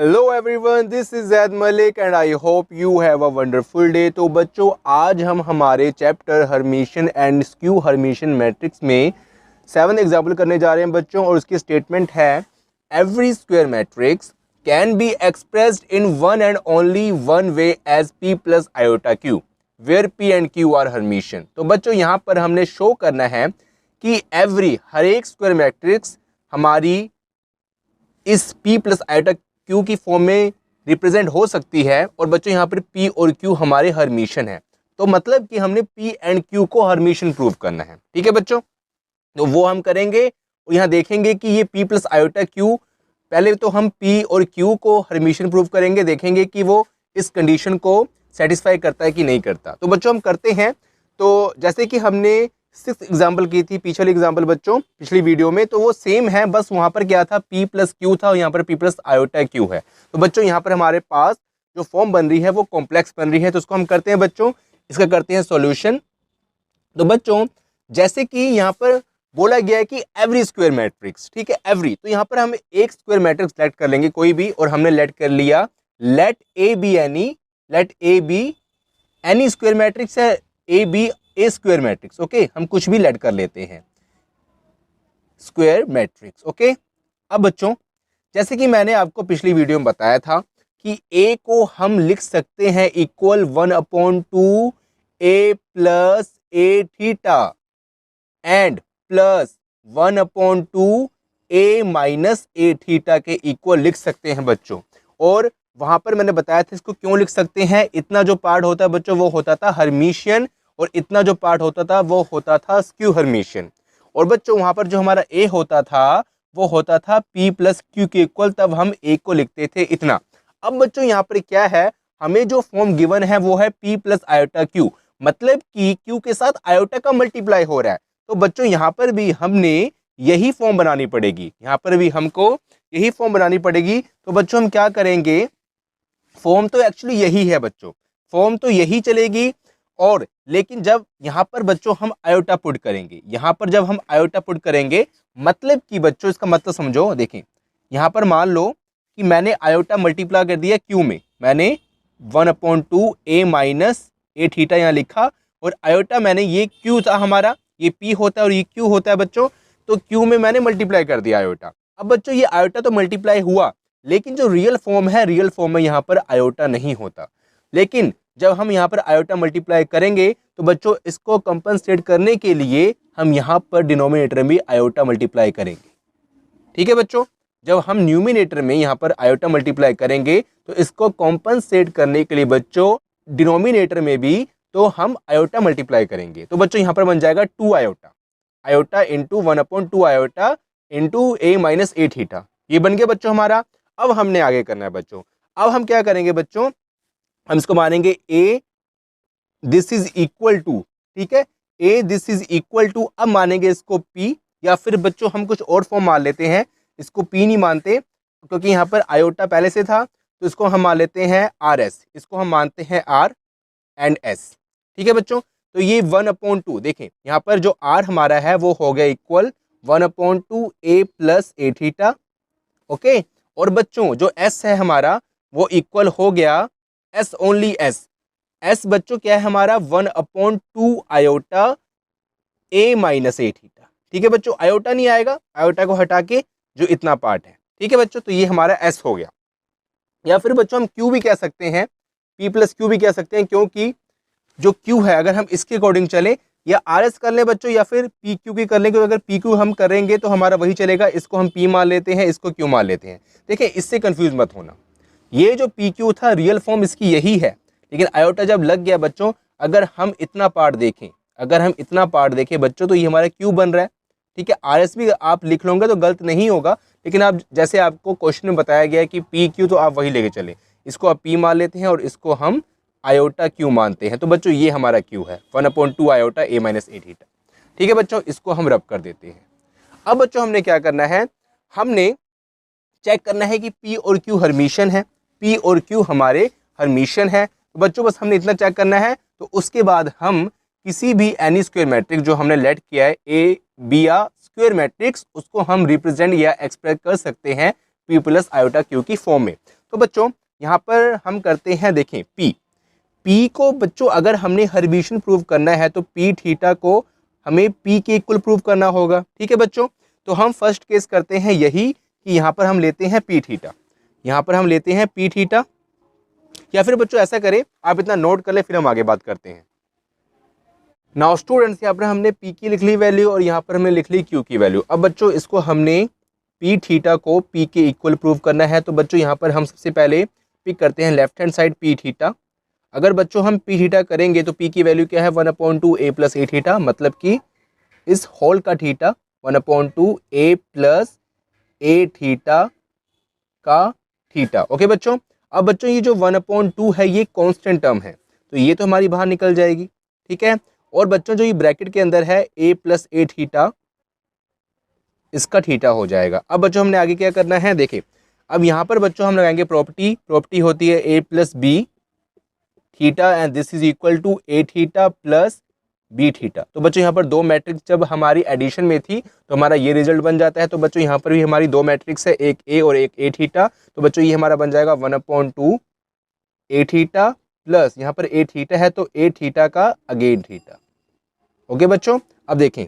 Hello everyone, this is Zaid Malik and I hope you have a wonderful day. तो बच्चों, आज हम हमारे chapter Hermitian and skew Hermitian matrix में 7 एग्जाम्पल करने जा रहे हैं बच्चों। और उसकी स्टेटमेंट है every square matrix can be expressed in one and only one way as P plus iota Q where P and Q are hermitian. तो बच्चों, यहाँ पर हमने शो करना है कि एवरी हर एक स्क्वायर मैट्रिक्स हमारी इस P प्लस आयोटा Q की फॉर्म में रिप्रेजेंट हो सकती है। और बच्चों, यहाँ पर P और Q हमारे हर्मिशन है। तो मतलब कि हमने P एंड Q को हर्मिशन प्रूव करना है। ठीक है बच्चों, तो वो हम करेंगे। और यहाँ देखेंगे कि ये P प्लस आयोटा Q, पहले तो हम P और Q को हर्मिशन प्रूव करेंगे, देखेंगे कि वो इस कंडीशन को सेटिस्फाई करता है कि नहीं करता। तो बच्चों हम करते हैं। तो जैसे कि हमने 6 एग्जाम्पल की थी पिछले एग्जाम्पल बच्चों, पिछली वीडियो में, तो वो सेम है, बस वहाँ पर क्या था, P प्लस Q था और यहाँ पर P प्लस आयोटा Q है। तो बच्चों, यहाँ पर हमारे पास जो फॉर्म बन रही है वो कॉम्प्लेक्स बन रही है। तो उसको हम करते हैं बच्चों, इसका करते हैं सॉल्यूशन। तो बच्चों, जैसे कि यहाँ पर बोला गया है कि एवरी स्क्वायर मैट्रिक्स, ठीक है, एवरी, तो यहाँ पर हम एक स्क्वायर मैट्रिक्स लेट कर लेंगे कोई भी, और हमने लेट कर लिया let A B any square matrix है, A B A square matrix. Okay, हम कुछ भी लेट कर लेते हैं स्क्वायर मैट्रिक्स। ओके, अब बच्चों, जैसे कि मैंने आपको पिछली वीडियो में बताया था कि ए को हम लिख सकते हैं equal 1/2 A plus A theta and plus 1/2 A minus A theta के इक्वल लिख सकते हैं बच्चों। और वहां पर मैंने बताया था इसको क्यों लिख सकते हैं। इतना जो पार्ट होता है बच्चों वो होता था हर्मिशियन, और इतना जो पार्ट होता था वो होता था स्क्यू हर्मिशियन। और बच्चों, वहां पर जो हमारा ए होता था वो होता था P प्लस क्यू के इक्वल, तब हम ए को लिखते थे इतना। अब बच्चों, यहाँ पर क्या है, हमें जो फॉर्म गिवन है वो है P प्लस आयोटा क्यू, मतलब कि क्यू के साथ आयोटा का मल्टीप्लाई हो रहा है। तो बच्चों, यहाँ पर भी हमने यही फॉर्म बनानी पड़ेगी, यहाँ पर भी हमको यही फॉर्म बनानी पड़ेगी। तो बच्चों, हम क्या करेंगे, फॉर्म तो एक्चुअली यही है बच्चों, फॉर्म तो यही चलेगी। और लेकिन जब यहाँ पर बच्चों हम आयोटा पुट करेंगे, यहाँ पर जब हम आयोटा पुट करेंगे, मतलब कि बच्चों इसका मतलब समझो, देखें, यहाँ पर मान लो कि मैंने आयोटा मल्टीप्लाई कर दिया क्यू में, मैंने 1/2 ए माइनस ए थीटा यहाँ लिखा, और आयोटा मैंने, ये क्यू था हमारा, ये पी होता है और ये क्यू होता है बच्चों, तो क्यू में मैंने मल्टीप्लाई कर दिया आयोटा। अब बच्चों, ये आयोटा तो मल्टीप्लाई हुआ, लेकिन जो रियल फॉर्म है, रियल फॉर्म में यहाँ पर आयोटा नहीं होता। लेकिन जब हम यहाँ पर आयोटा मल्टीप्लाई करेंगे तो बच्चों इसको कंपनसेट करने के लिए हम यहाँ पर डिनोमिनेटर में आयोटा मल्टीप्लाई करेंगे। ठीक है बच्चों, जब हम न्यूमिनेटर में यहाँ पर आयोटा मल्टीप्लाई करेंगे तो इसको कॉम्पनसेट करने के लिए बच्चों डिनोमिनेटर में भी तो हम आयोटा मल्टीप्लाई करेंगे। तो बच्चों, यहाँ पर बन जाएगा 2 iota, iota into 1/2 iota into A minus A theta, ये बन गया बच्चों हमारा। अब हमने आगे करना है बच्चों, अब हम क्या करेंगे बच्चों, हम इसको मानेंगे ए दिस इज इक्वल टू, ठीक है, ए दिस इज इक्वल टू, अब मानेंगे इसको पी, या फिर बच्चों हम कुछ और फॉर्म मान लेते हैं, इसको पी नहीं मानते क्योंकि यहाँ पर आयोटा पहले से था, तो इसको हम मान लेते हैं आर एस, इसको हम मानते हैं आर एंड एस। ठीक है बच्चों, तो ये 1/2, देखें यहाँ पर जो आर हमारा है वो हो गया इक्वल 1/2 ए प्लस ए थीटा। ओके, और बच्चों जो एस है हमारा वो इक्वल हो गया एस ओनली एस, एस बच्चों क्या है हमारा 1/2 iota A minus A theta. ठीक है बच्चों, आयोटा नहीं आएगा, आयोटा को हटा के जो इतना पार्ट है। ठीक है बच्चों, तो ये हमारा एस हो गया। या फिर बच्चों हम क्यू भी कह सकते हैं, पी प्लस क्यू भी कह सकते हैं, क्योंकि जो क्यू है अगर हम इसके अकॉर्डिंग चले, या आर एस कर लें बच्चों, या फिर पी क्यू की कर लें, क्योंकि अगर पी क्यू हम करेंगे तो हमारा वही चलेगा, इसको हम पी मान लेते हैं, इसको क्यू मान लेते हैं। देखिए, इससे कंफ्यूज मत होना, ये जो पी क्यू था रियल फॉर्म इसकी यही है, लेकिन आयोटा जब लग गया बच्चों, अगर हम इतना पार्ट देखें, अगर हम इतना पार्ट देखें बच्चों, तो ये हमारा क्यू बन रहा है। ठीक है, आर एस भी आप लिख लोगे तो गलत नहीं होगा, लेकिन आप जैसे आपको क्वेश्चन में बताया गया है कि पी क्यू, तो आप वही लेके चले, इसको आप पी मान लेते हैं और इसको हम आयोटा क्यू मानते हैं। तो बच्चों ये हमारा क्यू है 1/2 iota A minus A theta. ठीक है बच्चों, इसको हम रब कर देते हैं। अब बच्चों हमने क्या करना है, हमने चेक करना है कि पी और क्यू हर्मिशन है, पी और क्यू हमारे हर्मिशन है। तो बच्चों बस हमने इतना चेक करना है। तो उसके बाद हम किसी भी एनी स्क्वायर मैट्रिक्स जो हमने लेट किया है ए बी या स्क्वायर मैट्रिक्स, उसको हम रिप्रेजेंट या एक्सप्रेस कर सकते हैं पी प्लस आयोटा क्यू की फॉर्म में। तो बच्चों यहाँ पर हम करते हैं, देखें पी को बच्चों अगर हमने हर्मिटियन प्रूव करना है तो पी थीटा को हमें पी के इक्वल प्रूव करना होगा। ठीक है बच्चों, तो हम फर्स्ट केस करते हैं यही कि यहाँ पर हम लेते हैं पी थीटा, यहाँ पर हम लेते हैं पी थीटा, या फिर बच्चों ऐसा करें आप इतना नोट कर ले फिर हम आगे बात करते हैं। नाउ स्टूडेंट्स यहाँ पर हमने पी की लिख ली वैल्यू और यहाँ पर हमने लिख ली क्यू की वैल्यू। अब बच्चों इसको हमने पी थीटा को पी के इक्वल प्रूव करना है। तो बच्चों यहाँ पर हम सबसे पहले पिक करते हैं left hand side P theta. अगर बच्चों हम पी थीटा करेंगे तो पी की वैल्यू क्या है 1/2 a प्लस ए थीटा, मतलब कि इस होल का theta 1/2 a plus A theta का थीटा। ओके बच्चों, अब बच्चों ये जो 1/2 है ये कांस्टेंट टर्म है तो ये तो हमारी बाहर निकल जाएगी। ठीक है, और बच्चों जो ये ब्रैकेट के अंदर है a प्लस ए थीटा, इसका थीटा हो जाएगा। अब बच्चों हमने आगे क्या करना है, देखिए अब यहाँ पर बच्चों हम लगाएंगे प्रॉपर्टी होती है a plus B theta and this is equal to A theta plus B theta. तो बच्चों यहाँ पर दो मैट्रिक्स जब हमारी एडिशन में थी तो हमारा ये रिजल्ट बन जाता है। तो बच्चों यहाँ पर भी हमारी दो मैट्रिक्स है, एक ए और एक ए थीटा। तो बच्चों ये हमारा बन जाएगा 1/2 ए थीटा प्लस यहाँ पर ए थीटा है तो ए थीटा का अगेन थीटा। ओके बच्चों, अब देखें,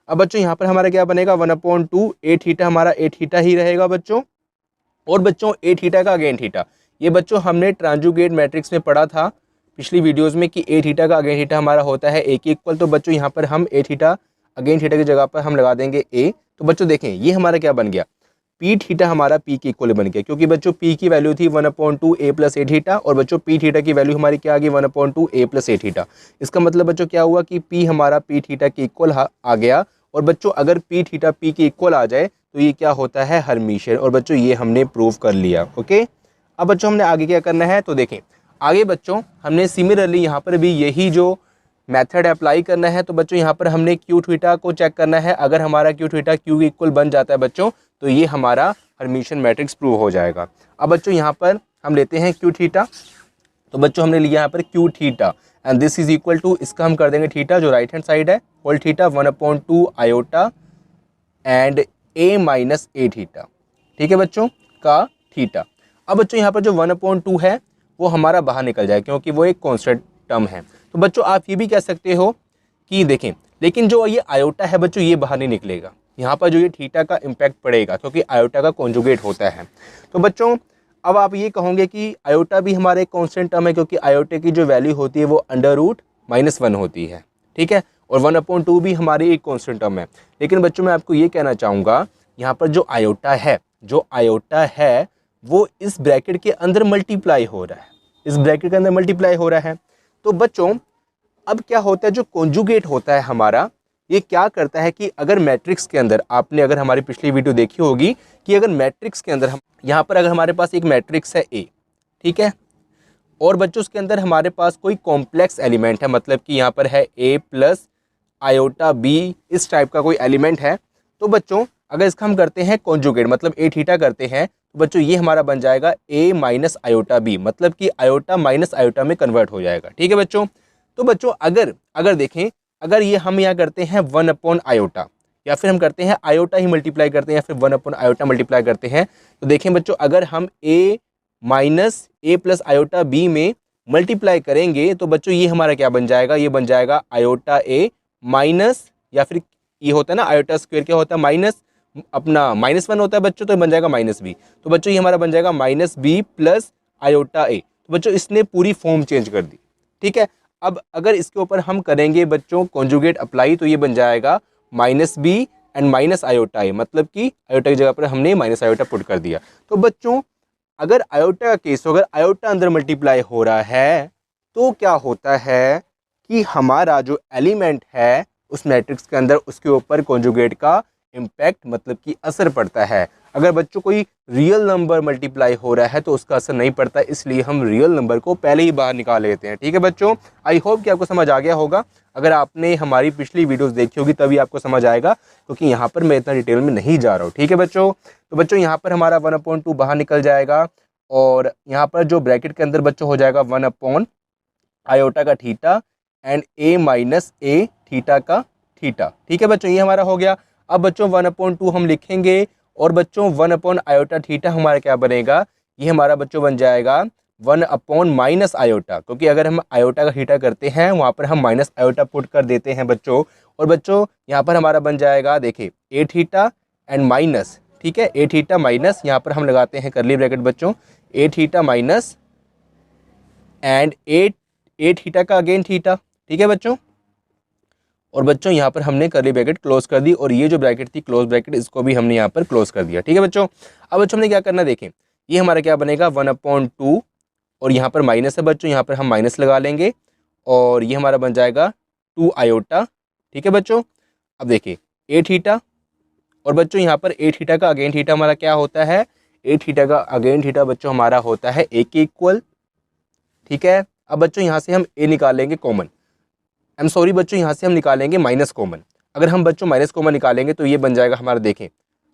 अब बच्चों यहाँ पर हमारा क्या बनेगा 1/2 ए थीटा, हमारा ए थीटा ही रहेगा बच्चों, और बच्चों ए थीटा का अगेन थीटा। ये बच्चों हमने ट्रांजुगेट मैट्रिक्स में पढ़ा था पिछली वीडियोस में कि ए थीटा का अगेन थीटा हमारा होता है ए के इक्वल। तो बच्चों यहाँ पर हम ए थीटा अगेन थीटा की जगह पर हम लगा देंगे ए। तो बच्चों देखें ये हमारा क्या बन गया, पी थीटा हमारा पी के इक्वल बन गया, क्योंकि बच्चों पी की वैल्यू थी 1/2 a प्लस ए थीटा और बच्चों पी थीटा की वैल्यू हमारी क्या आ गई 1/2 a प्लस ए थीटा। इसका मतलब बच्चों क्या हुआ कि पी हमारा पी थीटा के इक्वल आ गया। और बच्चों अगर पी थीटा पी के इक्वल आ जाए तो ये क्या होता है, हर्मिटियन। और बच्चों ये हमने प्रूव कर लिया। ओके, अब बच्चों हमने आगे क्या करना है, तो देखें आगे बच्चों हमने सिमिलरली यहाँ पर भी यही जो मेथड अप्लाई करना है। तो बच्चों यहाँ पर हमने क्यू थीटा को चेक करना है। अगर हमारा क्यू थीटा क्यू के इक्वल बन जाता है बच्चों तो ये हमारा हर्मिटियन मैट्रिक्स प्रूव हो जाएगा। अब बच्चों यहाँ पर हम लेते हैं क्यू थीटा। तो बच्चों हमने लिया यहाँ पर Q theta and this is equal to, इसका हम कर देंगे थीटा जो राइट हैंड साइड है whole theta 1/2 iota and A minus A theta. ठीक है बच्चों, का थीटा। अब बच्चों यहाँ पर जो 1/2 है वो हमारा बाहर निकल जाए क्योंकि वो एक कांस्टेंट टर्म है। तो बच्चों आप ये भी कह सकते हो कि देखें, लेकिन जो ये आयोटा है बच्चों ये बाहर नहीं निकलेगा। यहाँ पर जो ये थीटा का इम्पैक्ट पड़ेगा क्योंकि आयोटा का कॉन्जुगेट होता है। तो बच्चों अब आप ये कहोगे कि आयोटा भी हमारा एक कांस्टेंट टर्म है क्योंकि आयोटा की जो वैल्यू होती है वो √-1 होती है। ठीक है, और 1/2 भी हमारी एक कांस्टेंट टर्म है। लेकिन बच्चों मैं आपको ये कहना चाहूँगा यहाँ पर जो आयोटा है वो इस ब्रैकेट के अंदर मल्टीप्लाई हो रहा है, इस ब्रैकेट के अंदर मल्टीप्लाई हो रहा है। तो बच्चों अब क्या होता है, जो कॉन्जुगेट होता है हमारा ये क्या करता है कि अगर मैट्रिक्स के अंदर, आपने अगर हमारी पिछली वीडियो देखी होगी कि अगर मैट्रिक्स के अंदर हम यहाँ पर अगर हमारे पास एक मैट्रिक्स है ए, ठीक है, और बच्चों उसके अंदर हमारे पास कोई कॉम्प्लेक्स एलिमेंट है, मतलब कि यहाँ पर है ए प्लस आयोटा बी, इस टाइप का कोई एलिमेंट है। तो बच्चों अगर इसका हम करते हैं कॉन्जुगेट, मतलब ए थीटा करते हैं, तो बच्चों ये हमारा बन जाएगा ए माइनस आयोटा बी, मतलब कि आयोटा माइनस आयोटा में कन्वर्ट हो जाएगा। ठीक है बच्चों, तो बच्चों अगर देखें, अगर ये हम यहाँ करते हैं 1 आयोटा, या फिर हम करते हैं आयोटा ही मल्टीप्लाई करते हैं, या फिर 1 आयोटा मल्टीप्लाई करते हैं, तो देखें बच्चों अगर हम ए माइनस ए प्लस आयोटा बी में मल्टीप्लाई करेंगे तो बच्चों ये हमारा क्या बन जाएगा, ये बन जाएगा आयोटा ए माइनस, या फिर ये होता है ना आयोटा स्क्वायर क्या होता है माइनस अपना -1 होता है बच्चों, तो बन जाएगा -b। तो बच्चों ये हमारा बन जाएगा -b प्लस आयोटा ए। तो बच्चों इसने पूरी फॉर्म चेंज कर दी। ठीक है, अब अगर इसके ऊपर हम करेंगे बच्चों कॉन्जुगेट अप्लाई तो ये बन जाएगा -b एंड माइनस आयोटा ए, मतलब कि आयोटा की जगह पर हमने माइनस आयोटा पुट कर दिया। तो बच्चों अगर आयोटा का केस हो, अगर आयोटा अंदर मल्टीप्लाई हो रहा है तो क्या होता है कि हमारा जो एलिमेंट है उस मैट्रिक्स के अंदर उसके ऊपर कॉन्जुगेट का इम्पैक्ट, मतलब कि असर पड़ता है। अगर बच्चों कोई रियल नंबर मल्टीप्लाई हो रहा है तो उसका असर नहीं पड़ता, इसलिए हम रियल नंबर को पहले ही बाहर निकाल लेते हैं। ठीक है बच्चों, आई होप कि आपको समझ आ गया होगा। अगर आपने हमारी पिछली वीडियोस देखी होगी तभी आपको समझ आएगा, क्योंकि यहाँ पर मैं इतना डिटेल में नहीं जा रहा हूँ। ठीक है बच्चों, तो बच्चों यहाँ पर हमारा 1/2 बाहर निकल जाएगा और यहाँ पर जो ब्रैकेट के अंदर बच्चों हो जाएगा 1 आयोटा का theta and A minus A theta का थीटा। ठीक है बच्चों, ये हमारा हो गया। अब बच्चों 1/2 हम लिखेंगे और बच्चों 1 अपॉन आयोटा थीटा हमारा क्या बनेगा, ये हमारा बच्चों बन जाएगा 1 अपॉन माइनस आयोटा, क्योंकि अगर हम आयोटा का थीटा करते हैं वहाँ पर हम माइनस आयोटा पुट कर देते हैं बच्चों। और बच्चों यहाँ पर हमारा बन जाएगा, देखिए ए थीटा एंड माइनस, ठीक है, ए थीटा माइनस, यहाँ पर हम लगाते हैं करली ब्रैकेट बच्चों, A theta minus and A theta का अगेन थीटा, ठीक है बच्चों। और बच्चों यहाँ पर हमने करली ब्रैकेट क्लोज कर दी और ये जो ब्रैकेट थी क्लोज ब्रैकेट, इसको भी हमने यहाँ पर क्लोज कर दिया, ठीक है बच्चों। अब बच्चों हमने क्या करना है, देखें ये हमारा क्या बनेगा 1 अपॉन 2 और यहाँ पर माइनस है बच्चों, यहाँ पर हम माइनस लगा लेंगे और ये हमारा बन जाएगा 2 आयोटा, ठीक है बच्चों। अब देखिए ए थीटा और बच्चों यहाँ पर ए थीटा का अगेन थीटा हमारा क्या होता है, ए थीटा का अगेन थीटा बच्चों हमारा होता है ए के इक्वल, ठीक है। अब बच्चों यहाँ से हम ए निकालेंगे कॉमन, आई एम सॉरी बच्चों, यहाँ से हम निकालेंगे माइनस कॉमन। अगर हम बच्चों माइनस कॉमन निकालेंगे तो ये बन जाएगा हमारा, देखें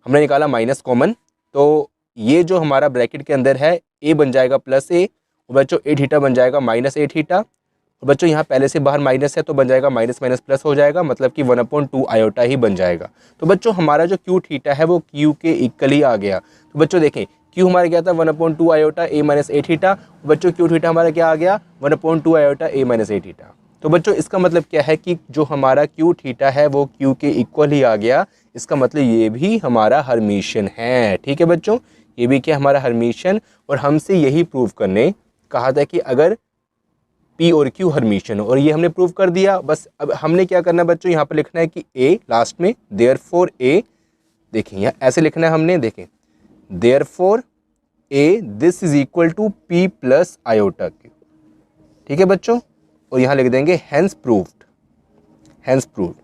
हमने निकाला माइनस कॉमन, तो ये जो हमारा ब्रैकेट के अंदर है ए बन जाएगा प्लस ए और बच्चों ए थीटा बन जाएगा माइनस ए थीटा और बच्चों यहाँ पहले से बाहर माइनस है तो बन जाएगा माइनस माइनस प्लस हो जाएगा, मतलब कि 1 अपॉन 2 आयोटा ही बन जाएगा। तो बच्चों हमारा जो क्यू थीटा है वो क्यू के इक्वली आ गया। तो बच्चों देखें क्यू हमारा क्या था 1 upon 2 iota A minus A theta, बच्चों क्यू थीटा हमारा क्या आ गया 1 upon 2 iota A minus A theta. तो बच्चों इसका मतलब क्या है कि जो हमारा क्यू थीटा है वो क्यू के इक्वल ही आ गया, इसका मतलब ये भी हमारा हर्मिशियन है, ठीक है बच्चों, ये भी क्या हमारा हर्मिशियन। और हमसे यही प्रूव करने कहा था कि अगर P और Q हर्मिशियन हो, और ये हमने प्रूव कर दिया। बस अब हमने क्या करना है बच्चों, यहाँ पर लिखना है कि A लास्ट में, देयरफॉर A, देखें यहाँ ऐसे लिखना है हमने, देखें therefore A this is equal to P plus iota Q, ठीक है बच्चों। और यहाँ लिख देंगे हैंस प्रूव्ड, हैंस प्रूव्ड।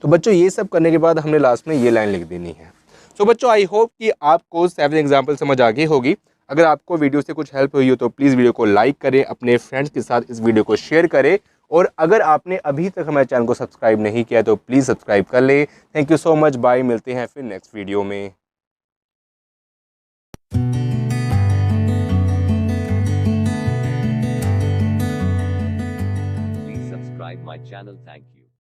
तो बच्चों ये सब करने के बाद हमने लास्ट में ये लाइन लिख देनी है। तो बच्चों आई होप कि आपको 7 एग्जाम्पल समझ आ गई होगी। अगर आपको वीडियो से कुछ हेल्प हुई हो तो प्लीज़ वीडियो को लाइक करें, अपने फ्रेंड्स के साथ इस वीडियो को शेयर करें और अगर आपने अभी तक हमारे चैनल को सब्सक्राइब नहीं किया तो प्लीज़ सब्सक्राइब कर लें। Thank you so much, bye, मिलते हैं फिर नेक्स्ट वीडियो में। Please subscribe my channel. Thank you.